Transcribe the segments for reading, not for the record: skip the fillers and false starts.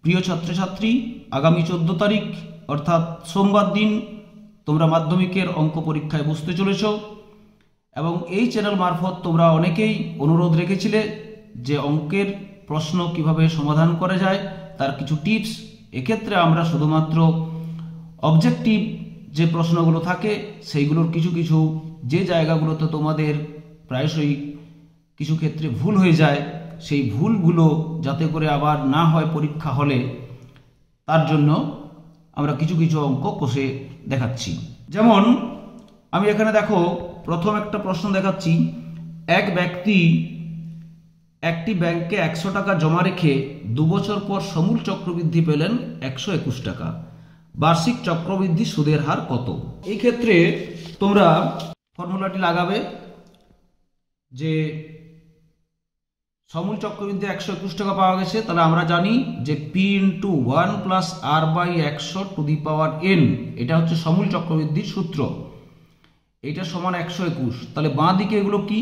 প্রিয় ছাত্রছাত্রী, আগামী 14 তারিখ অর্থাৎ সোমবার দিন তোমরা মাধ্যমিকের অঙ্ক পরীক্ষায় বসতে চলেছ এবং এই চ্যানেল মারফত তোমরা অনেকেই অনুরোধ রেখেছিলে যে অঙ্কের প্রশ্ন কিভাবে সমাধান করা যায় তার কিছু টিপস। এক্ষেত্রে আমরা শুধুমাত্র অবজেক্টিভ যে প্রশ্নগুলো থাকে সেইগুলোর কিছু কিছু যে জায়গাগুলোতে তোমাদের প্রায়শই কিছু ক্ষেত্রে ভুল হয়ে যায় সেই ভুলগুলো যাতে করে আবার না হয় পরীক্ষা হলে, তার জন্য আমরা কিছু কিছু অঙ্ক কষে দেখাচ্ছি। যেমন আমি এখানে দেখো প্রথম একটা প্রশ্ন দেখাচ্ছি। এক ব্যক্তি একটি ব্যাংকে 100 টাকা জমা রেখে 2 বছর পর সমূল চক্রবৃদ্ধি পেলেন 121 টাকা। বার্ষিক চক্রবৃদ্ধি সুদের হার কত? এই ক্ষেত্রে তোমরা ফর্মুলাটি লাগাবে যে সমূল চক্রবৃদ্ধি 121 টাকা পাওয়া গেছে, তাহলে আমরা জানি যে P × 1 + R/100⁴ এটা হচ্ছে সমূল চক্রবৃদ্ধির সূত্র। এটা সমান 121। তাহলে বাঁ দিকে এগুলো কি?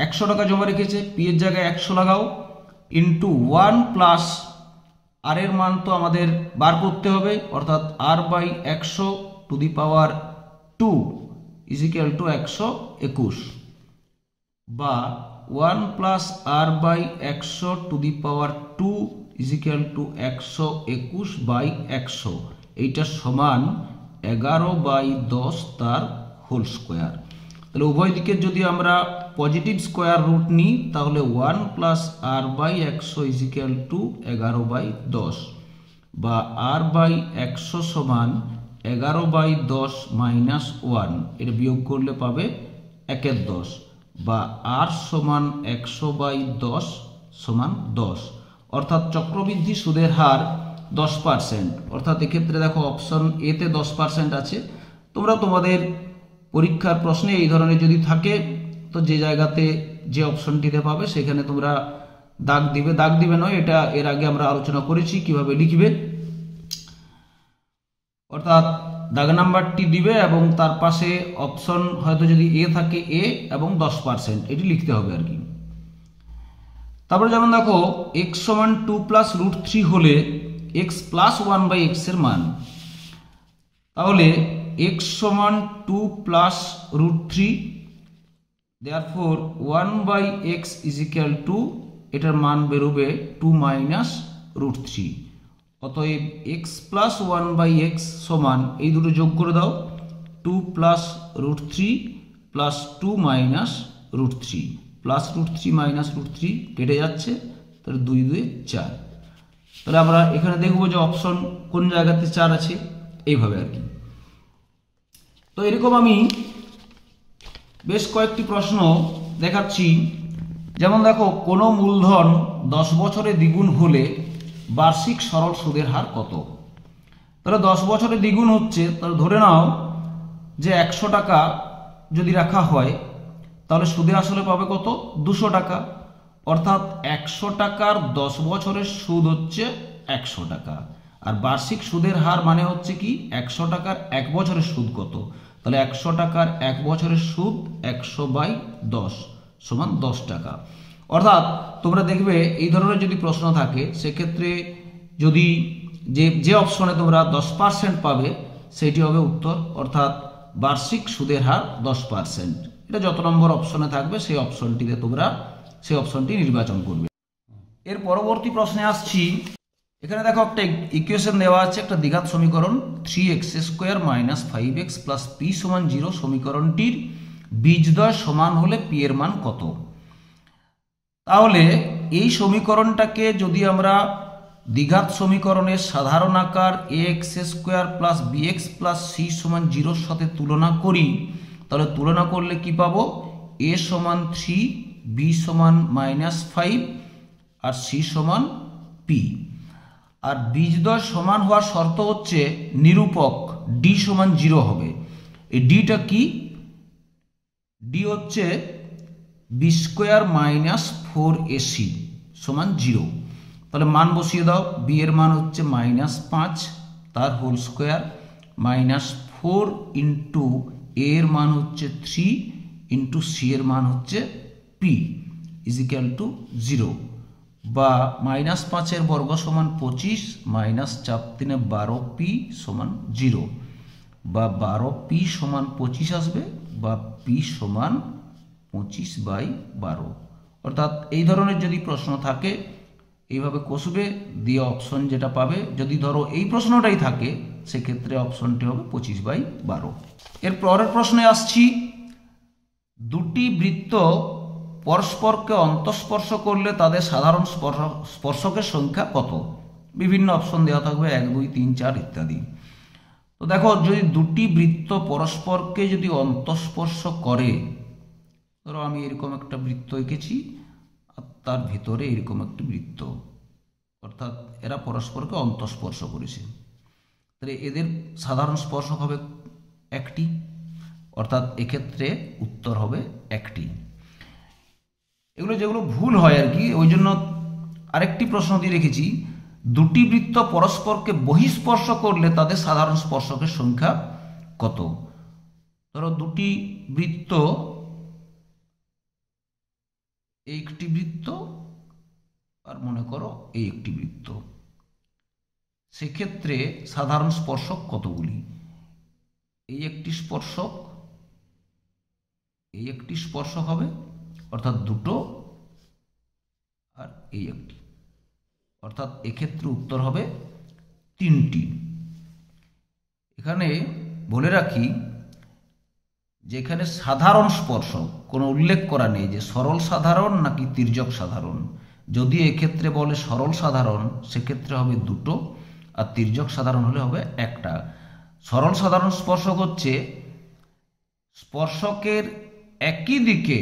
100 টাকা জমা রেখেছে, P এর জায়গায় 100 লাগাও, × 1 + R এর মান তো আমাদের বার করতে হবে, অর্থাৎ R/100⁴ = 121 বা 1 + R/100⁴ = 121/100। এইটা সমান 11/10 তার হোল স্কোয়ার। তাহলে উভয় দিকে যদি আমরা পজিটিভ স্কোয়ার রুট নিই তাহলে 1 + R/100 = 11/10 বা R/100 সমান 11/10 - 1, এটা বিয়োগ করলে পাবে 1/10 বা R সমান 100/10 সমান 10, অর্থাৎ চক্রবৃদ্ধি সুদের হার 10%। অর্থাৎ এক্ষেত্রে দেখো অপশন এতে 10% আছে। তোমরা তোমাদের পরীক্ষার প্রশ্নে এই ধরনের যদি থাকে তো যে জায়গাতে যে অপশনটিতে পাবে সেখানে তোমরা দাগ দিবে নয়, এটা এর আগে আমরা আলোচনা করেছি কিভাবে লিখবে। অর্থাৎ দাগ নাম্বারটি দিবে এবং তার পাশে অপশন হয়তো যদি এ থাকে এ এবং 10% এটি লিখতে হবে আর কি। তারপরে যেমন দেখো x সমান 2 + √3 হলে x + 1/x এর মান, তাহলে x সমান 2 + √3, therefore 1/x = এটার মান বেরোবে 2 - √3। অতএব x + 1/x সমান এই দুটো যোগ করে দাও, 2 + √3 + 2 - √3 +√3 - √3 কেটে যাচ্ছে, তাহলে 2 × 2 = 4। তাহলে আমরা এখানে দেখব যে অপশন কোন জায়গাতে 4 আছে, এইভাবে আর কি। তো এরকম আমি বেশ কয়েকটি প্রশ্ন দেখাচ্ছি। যেমন দেখো কোনো মূলধন 10 বছরে দ্বিগুণ হলে বার্ষিক সরল সুদের হার কত? তাহলে 10 বছরে দ্বিগুণ হচ্ছে, তাহলে ধরে নাও যে 100 টাকা যদি রাখা হয় তাহলে সুদে আসলে পাবে কত? 200 টাকা। অর্থাৎ 100 টাকার 10 বছরের সুদ হচ্ছে 100 টাকা। আর বার্ষিক সুদের হার মানে হচ্ছে কি 100 টাকার 1 বছরের সুদ কত? তাহলে 100 টাকার 1 বছরের সুদ 100/10 সমান 10 টাকা। অর্থাৎ তোমরা দেখবে এই ধরনের যদি প্রশ্ন থাকে সেক্ষেত্রে যদি যে অপশনে তোমরা 10% পাবে সেটি হবে উত্তর, অর্থাৎ বার্ষিক সুদের হার 10%। এটা যত নম্বর অপশনে থাকবে সেই অপশনটিতে তোমরা সেই অপশনটি নির্বাচন করবে। এর পরবর্তী প্রশ্নে আসছি। এখানে দেখো একটা ইকুয়েশন দেওয়া আছে, একটা দ্বিঘাত সমীকরণ 3x² - 5x + p = 0 সমীকরণটির বীজদ্বয় সমান হলে p এর মান কত? তাহলে এই সমীকরণটাকে যদি আমরা দ্বিঘাত সমীকরণের সাধারণ আকার ax² + bx + c = 0 সাথে তুলনা করি, তাহলে তুলনা করলে কি পাবো? a সমান 3, b সমান -5 আর c সমান p। আর বীজদ্বয় সমান হওয়ার শর্ত হচ্ছে নিরূপক d সমান 0 হবে। এই ডিটা কি? ডি হচ্ছে b² - 4ac সমান 0। তাহলে মান বসিয়ে দাও। b এর মান হচ্ছে -5 তার হোল স্কোয়ার, -4 × a এর মান হচ্ছে 3 × c এর মান হচ্ছে p = 0 বা -5 বর্গ সমান 25 মাইনাস 4 3 12p সমান 0, বা 12p সমান 25 আসবে, বা p সমান 25/12। অর্থাৎ এই ধরনের যদি প্রশ্ন থাকে এইভাবে কষবে দিয়ে অপশন যেটা পাবে, যদি ধরো এই প্রশ্নটাই থাকে সেক্ষেত্রে অপশনটি হবে 25/12। এর পরের প্রশ্নে আসছি, দুটি বৃত্ত পরস্পরকে অন্তঃস্পর্শ করলে তাদের সাধারণ স্পর্শকের সংখ্যা কত? বিভিন্ন অপশন দেওয়া থাকবে 1 2 3 4 ইত্যাদি। তো দেখো, যদি দুটি বৃত্ত পরস্পরকে যদি অন্তঃস্পর্শ করে, ধরো আমি এরকম একটা বৃত্ত এঁকেছি আর তার ভিতরে এরকম একটি বৃত্ত, অর্থাৎ এরা পরস্পরকে অন্তঃস্পর্শ করেছে, তাহলে এদের সাধারণ স্পর্শক হবে একটি, অর্থাৎ এক্ষেত্রে উত্তর হবে একটি। এগুলো যেগুলো ভুল হয় আর কি, ওই জন্য আরেকটি প্রশ্ন দিয়ে রেখেছি, দুটি বৃত্ত পরস্পরকে বহিঃস্পর্শ করলে তাদের সাধারণ স্পর্শকের সংখ্যা কত? ধরো দুটি বৃত্ত, এই একটি বৃত্ত আর মনে করো এই একটি বৃত্ত, সেক্ষেত্রে সাধারণ স্পর্শক কতগুলি? এই একটি স্পর্শক, এই একটি স্পর্শক হবে, অর্থাৎ দুটো, আর এই একটি, অর্থাৎ এক্ষেত্রে উত্তর হবে 3টি। এখানে বলে রাখি যে এখানে সাধারণ স্পর্শক কোনো উল্লেখ করা নেই যে সরল সাধারণ নাকি তির্যক সাধারণ। যদি এক্ষেত্রে বলে সরল সাধারণ সেক্ষেত্রে হবে দুটো, আর তির্যক সাধারণ হলে হবে একটা। সরল সাধারণ স্পর্শক হচ্ছে স্পর্শকের একই দিকে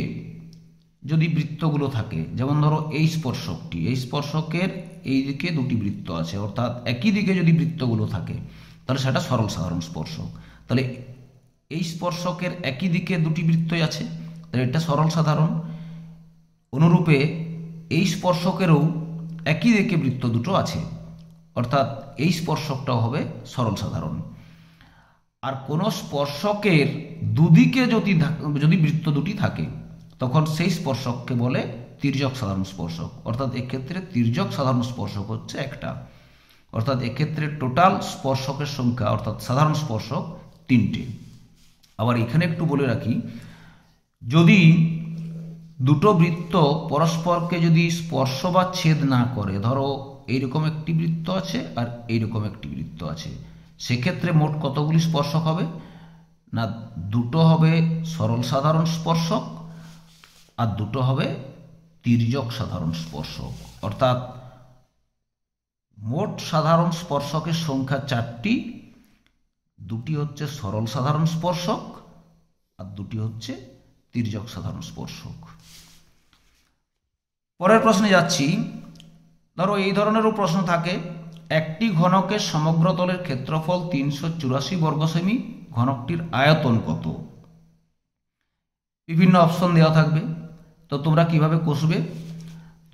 যদি বৃত্তগুলো থাকে, যেমন ধরো এই স্পর্শকটি, এই স্পর্শকের এই দিকে দুটি বৃত্ত আছে, অর্থাৎ একই দিকে যদি বৃত্তগুলো থাকে তাহলে সেটা সরল সাধারণ স্পর্শক। তাহলে এই স্পর্শকের একই দিকে দুটি বৃত্তই আছে, তাহলে এটা সরল সাধারণ। অনুরূপে এই স্পর্শকেরও একই দিকে বৃত্ত দুটো আছে, অর্থাৎ এই স্পর্শকটাও হবে সরল সাধারণ। আর কোনো স্পর্শকের দুদিকে যদি বৃত্ত দুটি থাকে তখন সেই স্পর্শককে বলে তির্যক সাধারণ স্পর্শক, অর্থাৎ এক্ষেত্রে তির্যক সাধারণ স্পর্শক হচ্ছে একটা, অর্থাৎ এক্ষেত্রে টোটাল স্পর্শকের সংখ্যা অর্থাৎ সাধারণ স্পর্শক 3টে। আবার এখানে একটু বলে রাখি, যদি দুটো বৃত্ত পরস্পরকে যদি স্পর্শ বা ছেদ না করে, ধরো এইরকম একটি বৃত্ত আছে আর এইরকম একটি বৃত্ত আছে, সেক্ষেত্রে মোট কতগুলি স্পর্শক হবে? না, দুটো হবে সরল সাধারণ স্পর্শক আর দুটো হবে তির্যক সাধারণ স্পর্শক, অর্থাৎ মোট সাধারণ স্পর্শকের সংখ্যা 4টি, দুটি হচ্ছে সরল সাধারণ স্পর্শক আর দুটি হচ্ছে তির্যক সাধারণ স্পর্শক। পরের প্রশ্নে যাচ্ছি, ধরো এই ধরনেরও প্রশ্ন থাকে, একটি ঘনকের সমগ্র তলের ক্ষেত্রফল 384 বর্গ সেমি, ঘনকটির আয়তন কত? বিভিন্ন অপশন দেওয়া থাকবে, তো তোমরা কিভাবে কষবে?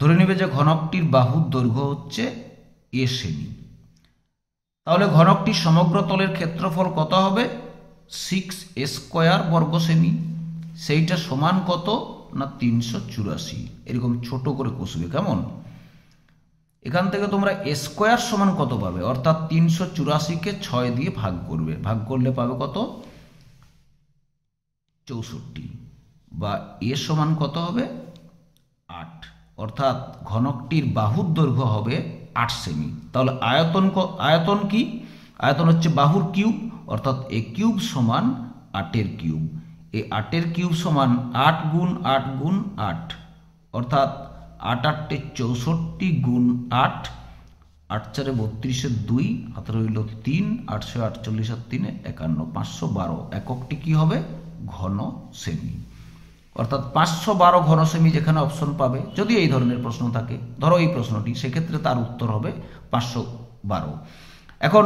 ধরে নেবে যে ঘনকটির বাহুর দৈর্ঘ্য হচ্ছে a সেমি, তাহলে ঘনকটির সমগ্র তলের ক্ষেত্রফল কত হবে? 6a² বর্গ সেমি, সেইটা সমান কত? না 384। এরকম ছোট করে কষবে, কেমন? এখান থেকে তোমরা a² সমান কত পাবে? অর্থাৎ 384কে 6 দিয়ে ভাগ করবে, ভাগ করলে পাবে কত? 64, বা a সমান কত হবে? 8, অর্থাৎ ঘনকটির বাহুর দৈর্ঘ্য হবে 8 সেমি। তাহলে আয়তন কি? আয়তন হচ্ছে বাহুর কিউব, অর্থাৎ a³ সমান 8-এর কিউব। এই 8-এর কিউব সমান 8 গুণ 8 গুণ 8, অর্থাৎ 8 8 64 গুণ 8, 8 4 32, 2 হাতে রইল 3, 848 আর 3 51, 512। এককটি কি হবে? ঘন সেমি, অর্থাৎ 512 ঘন সেমি যেখানে অপশন পাবে যদি এই ধরনের প্রশ্ন থাকে, ধরো এই প্রশ্নটি, সেক্ষেত্রে তার উত্তর হবে 512। এখন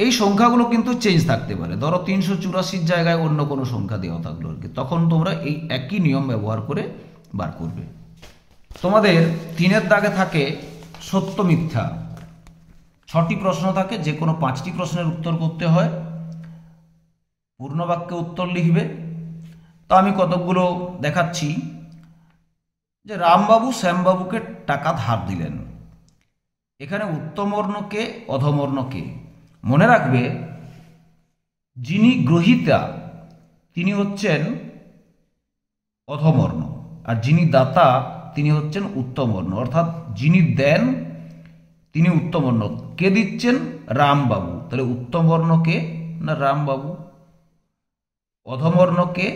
এই সংখ্যাগুলো কিন্তু চেঞ্জ থাকতে পারে, ধরো 384 জায়গায় অন্য কোনো সংখ্যা দেওয়া থাকলো আর কি, তখন তোমরা এই একই নিয়ম ব্যবহার করে বার করবে। তোমাদের 3-এর দাগে থাকে সত্য মিথ্যা, 6টি প্রশ্ন থাকে, যে কোনো 5টি প্রশ্নের উত্তর করতে হয়, পূর্ণ বাক্যে উত্তর লিখবে। তো আমি কতকগুলো দেখাচ্ছি। যে রামবাবু শ্যামবাবুকে টাকা ধার দিলেন, এখানে উত্তমবর্ণ কে, অধমবর্ণ কে? মনে রাখবে যিনি গ্রহীতা তিনি হচ্ছেন অধমবর্ণ, আর যিনি দাতা তিনি হচ্ছেন উত্তমবর্ণ। অর্থাৎ যিনি দেন তিনি উত্তমবর্ণ। কে দিচ্ছেন? রামবাবু। তাহলে উত্তমবর্ণ কে না রামবাবু, অধমবর্ণ কে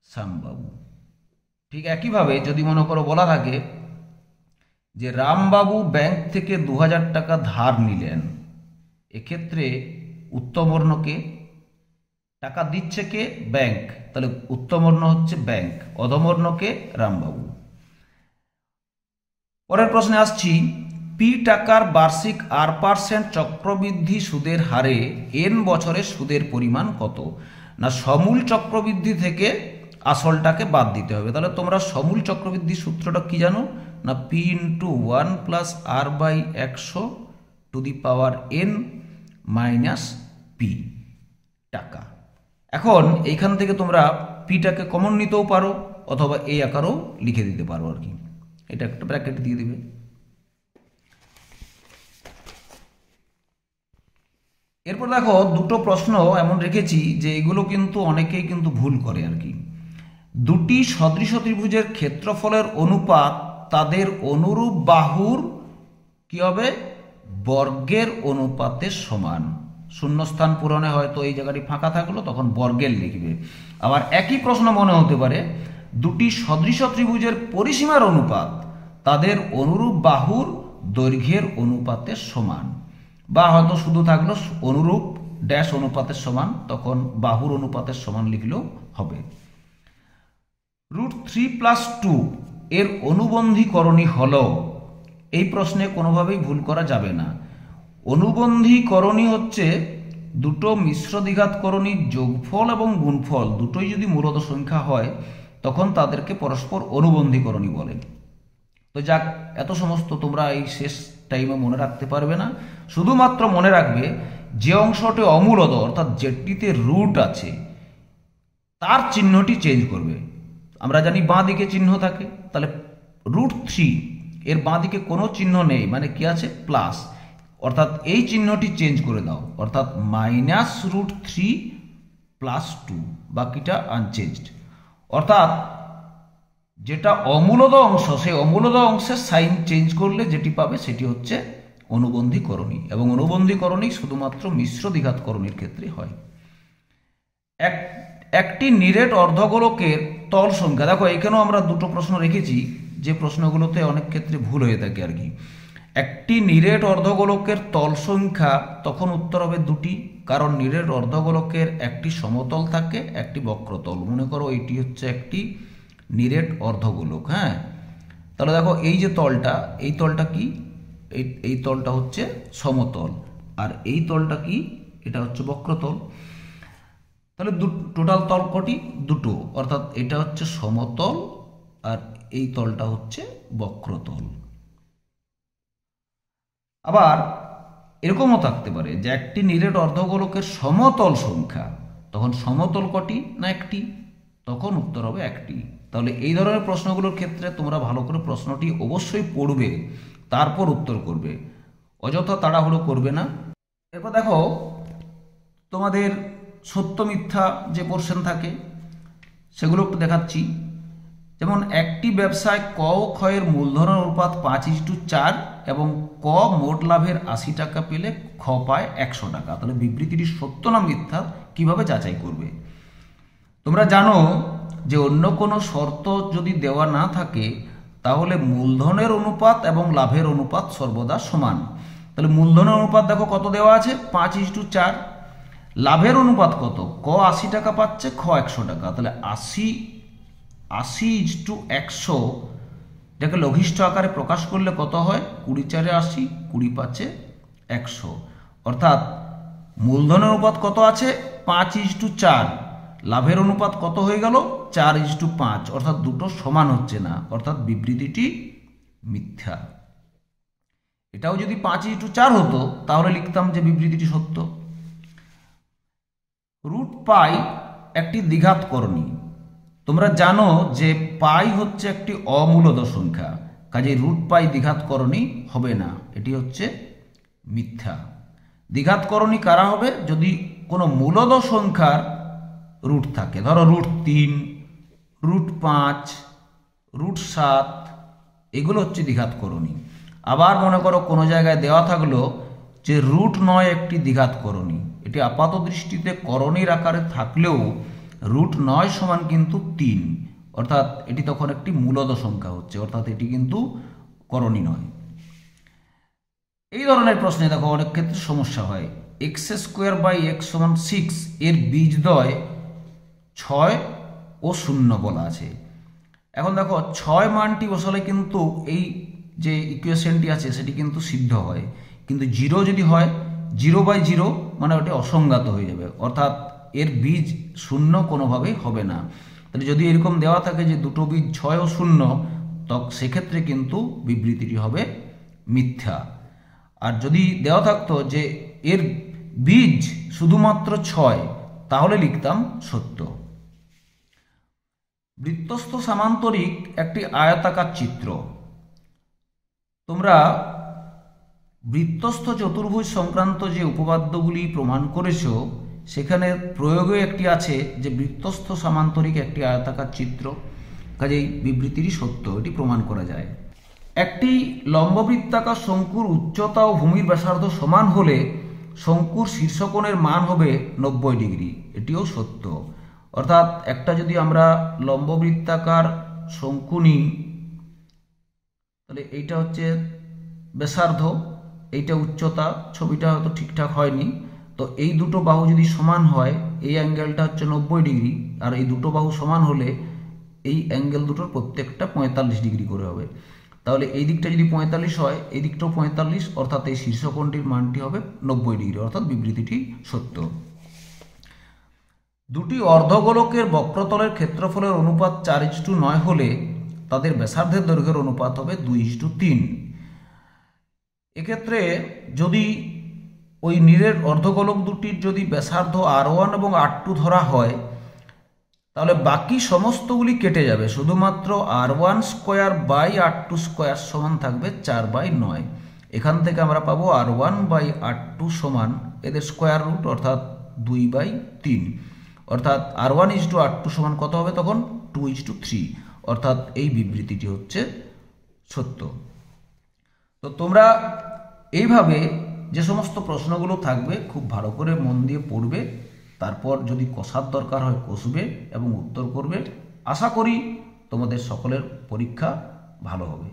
শ্যামবাবু। ঠিক একইভাবে যদি মনে করো বলা থাকে যে রামবাবু ব্যাংক থেকে 2000 টাকা ধার নিলেন, এক্ষেত্রে উত্তমবর্ণ কে? টাকা দিচ্ছে কে? ব্যাংক, তাহলে উত্তমবর্ণ হচ্ছে ব্যাংক, অধমবর্ণ কে? রামবাবু। পরের প্রশ্নে আসছি, পি টাকার বার্ষিক R% চক্রবৃদ্ধি সুদের হারে n বছরের সুদের পরিমাণ কত? না সমূল চক্রবৃদ্ধি থেকে আসলটাকে বাদ দিতে হবে। তাহলে তোমরা সমূল চক্রবৃদ্ধি সূত্রটা কি জানো? না P × 1 + R/100⁻n - P টাকা। এখন এইখান থেকে তোমরা পিটাকে কমন নিতেও পারো অথবা এই আকারেও লিখে দিতে পারো আর কি। এটা একটা ব্র্যাকেট দিয়ে দিবে। এরপর দেখো দুটো প্রশ্ন এমন রেখেছি যে এগুলো কিন্তু অনেকেই কিন্তু ভুল করে আর কি। দুটি সদৃশ ত্রিভুজের ক্ষেত্রফলের অনুপাত তাদের অনুরূপ বাহুর কি হবে? বর্গের অনুপাতের সমান। শূন্যস্থান পূরণে হয়তো এই জায়গাটি ফাঁকা থাকলো, তখন বর্গের লিখবে। আবার একই প্রশ্ন মনে হতে পারে, দুটি সদৃশ ত্রিভুজের পরিসীমার অনুপাত তাদের অনুরূপ বাহুর দৈর্ঘ্যের অনুপাতের সমান, বা হয়তো শুধু থাকলো অনুরূপ ড্যাশ অনুপাতের সমান, তখন বাহুর অনুপাতের সমান লিখলেও হবে। √3 + 2 এর অনুবন্ধীকরণী হলো, এই প্রশ্নে কোনোভাবেই ভুল করা যাবে না। অনুবন্ধীকরণী হচ্ছে দুটো মিশ্র দ্বিঘাতকরণীর যোগফল এবং গুণফল দুটোই যদি মূলদ সংখ্যা হয় তখন তাদেরকে পরস্পর অনুবন্ধীকরণী বলে। তো যাক, এত সমস্ত তোমরা এই শেষ টাইমে মনে রাখতে পারবে না। শুধুমাত্র মনে রাখবে যে অংশটি অমূলদ অর্থাৎ যেটিতে রুট আছে তার চিহ্নটি চেঞ্জ করবে। আমরা জানি বাঁ দিকে চিহ্ন থাকে, তাহলে √3 এর বাঁ দিকে কোনো চিহ্ন নেই, মানে কি আছে? প্লাস, অর্থাৎ এই চিহ্নটি চেঞ্জ করে দাও, অর্থাৎ -√3 + 2, বাকিটা আনচেঞ্জড। অর্থাৎ যেটা অমূলদ অংশ সেই অমূলদ অংশের সাইন চেঞ্জ করলে যেটি পাবে সেটি হচ্ছে অনুবন্ধীকরণী, এবং অনুবন্ধীকরণী শুধুমাত্র মিশ্র দ্বিঘাতকরণীর ক্ষেত্রে হয়। একটি নিরেট অর্ধগোলকের তল সংখ্যা, দেখো এখানেও আমরা দুটো প্রশ্ন রেখেছি যে প্রশ্নগুলোতে অনেক ক্ষেত্রে ভুল হয়ে থাকে আর কি। একটি নিরেট অর্ধগোলকের তল সংখ্যা, তখন উত্তর হবে দুটি, কারণ নিরেট অর্ধগোলকের একটি সমতল থাকে একটি বক্রতল। মনে করো এটি হচ্ছে একটি নিরেট অর্ধগোলক। হ্যাঁ, তাহলে দেখো এই যে তলটা, এই তলটা কি? এই তলটা হচ্ছে সমতল, আর এই তলটা কি? এটা হচ্ছে বক্রতল। তাহলে টোটাল তল কটি? দুটো, অর্থাৎ এটা হচ্ছে সমতল আর এই তলটা হচ্ছে বক্রতল। আবার এরকমও থাকতে পারে যে একটি নিরেট অর্ধগোলকের সমতল সংখ্যা, তখন সমতল কটি? না একটি, তখন উত্তর হবে একটি। তাহলে এই ধরনের প্রশ্নগুলোর ক্ষেত্রে তোমরা ভালো করে প্রশ্নটি অবশ্যই পড়বে, তারপর উত্তর করবে, অযথা তাড়াহুড়ো করবে না। এরপর দেখো তোমাদের সত্য মিথ্যা যে পোর্শন থাকে সেগুলো একটু দেখাচ্ছি। যেমন একটি ব্যবসায় ক ও খ এর মূলধনের অনুপাত 5:4 এবং ক মোট লাভের 80 টাকা পেলে খ পায় 100 টাকা। তাহলে বিবৃতিটি সত্য না মিথ্যা কিভাবে যাচাই করবে? তোমরা জানো যে অন্য কোনো শর্ত যদি দেওয়া না থাকে তাহলে মূলধনের অনুপাত এবং লাভের অনুপাত সর্বদা সমান। তাহলে মূলধনের অনুপাত দেখো কত দেওয়া আছে? 5:4। লাভের অনুপাত কত? ক 80 টাকা পাচ্ছে, খ 100 টাকা। তাহলে 80:100, এটাকে লঘিষ্ঠ আকারে প্রকাশ করলে কত হয়? 20×4 = 80, 20×5 = 100। অর্থাৎ মূলধনের অনুপাত কত আছে? 5:4। লাভের অনুপাত কত হয়ে গেল? 4:5। অর্থাৎ দুটো সমান হচ্ছে না, অর্থাৎ বিবৃতিটি মিথ্যা। এটাও যদি 5:4 হতো তাহলে লিখতাম যে বিবৃতিটি সত্য। √π একটি দ্বিঘাতকরণী, তোমরা জানো যে পাই হচ্ছে একটি অমূলদ সংখ্যা, কাজে রুট পাই দ্বিঘাতকরণী হবে না, এটি হচ্ছে মিথ্যা। দ্বিঘাতকরণী কারা হবে? যদি কোনো মূলদ সংখ্যার রুট থাকে, ধরো √3, √5, √7, এগুলো হচ্ছে দ্বিঘাতকরণী। আবার মনে করো কোনো জায়গায় দেওয়া থাকলো যে √9 একটি দ্বিঘাতকরণী, এটি আপাত দৃষ্টিতে করণীর আকারে থাকলেও √9 সমান কিন্তু 3, অর্থাৎ এটি তখন একটি মূলদ সংখ্যা হচ্ছে, অর্থাৎ এটি কিন্তু করণী নয়। এই ধরনের প্রশ্নে দেখো অনেক ক্ষেত্রে সমস্যা হয়। x² = x 6 এর বীজদ্বয় 6 ও 0 বলা আছে। এখন দেখো 6 মানটি বসালে কিন্তু এই যে ইকুয়েশনটি আছে সেটি কিন্তু সিদ্ধ হয়, কিন্তু 0 যদি হয় 0/0 মানে ওটি অসংজ্ঞাত হয়ে যাবে, অর্থাৎ এর বীজ 0 কোনোভাবেই হবে না। তাহলে যদি এরকম দেওয়া থাকে যে দুটো বীজ 6 ও 0, তখন সেক্ষেত্রে কিন্তু বিবৃতিটি হবে মিথ্যা। আর যদি দেওয়া থাকতো যে এর বীজ শুধুমাত্র 6, তাহলে লিখতাম সত্য। বৃত্তস্থ সামান্তরিক একটি আয়তাকার চিত্র। তোমরা বৃত্তস্থ চতুর্ভুজ সংক্রান্ত যে উপপাদ্যগুলি প্রমাণ করেছো সেখানে প্রয়োগে একটি আছে যে বৃত্তস্থ সামান্তরিক একটি আয়তাকার চিত্র, কাজেই বিবৃতিটি সত্য, এটি প্রমাণ করা যায়। একটি লম্ববৃত্তাকার শঙ্কুর উচ্চতা ও ভূমির ব্যাসার্ধ সমান হলে শঙ্কুর শীর্ষকোণের মান হবে 90 ডিগ্রি, এটিও সত্য। অর্থাৎ একটা যদি আমরা লম্ববৃত্তাকার শঙ্কু নিই, তাহলে এইটা হচ্ছে ব্যাসার্ধ, এইটা উচ্চতা, ছবিটা হয়তো ঠিকঠাক হয়নি, তো এই দুটো বাহু যদি সমান হয়, এই অ্যাঙ্গেলটা হচ্ছে 90 ডিগ্রি, আর এই দুটো বাহু সমান হলে এই অ্যাঙ্গেল দুটোর প্রত্যেকটা 45 ডিগ্রি করে হবে। তাহলে এই দিকটা যদি 45 হয়, এই দিকটাও 45, অর্থাৎ এই শীর্ষকোণটির মানটি হবে 90 ডিগ্রি, অর্থাৎ বিবৃতিটি সত্য। দুটি অর্ধগোলকের বক্রতলের ক্ষেত্রফলের অনুপাত 4:9 হলে তাদের ব্যাসার্ধের দৈর্ঘ্যের অনুপাত হবে 2:3। এক্ষেত্রে যদি ওই নীলের অর্ধগোলক দুটির যদি ব্যাসার্ধ R1 এবং R2 ধরা হয়, তাহলে বাকি সমস্তগুলি কেটে যাবে, শুধুমাত্র R1² / R2² সমান থাকবে 4/9। এখান থেকে আমরা পাবো R1/R2 সমান এদের স্কোয়ার রুট, অর্থাৎ 2/3, অর্থাৎ R1:R2 সমান কত হবে তখন? 2:3, অর্থাৎ এই বিবৃতিটি হচ্ছে সত্য। তো তোমরা এইভাবে যে সমস্ত প্রশ্নগুলো থাকবে খুব ভালো করে মন দিয়ে পড়বে, তারপর যদি কষার দরকার হয় কষবে এবং উত্তর করবে। আশা করি তোমাদের সকলের পরীক্ষা ভালো হবে।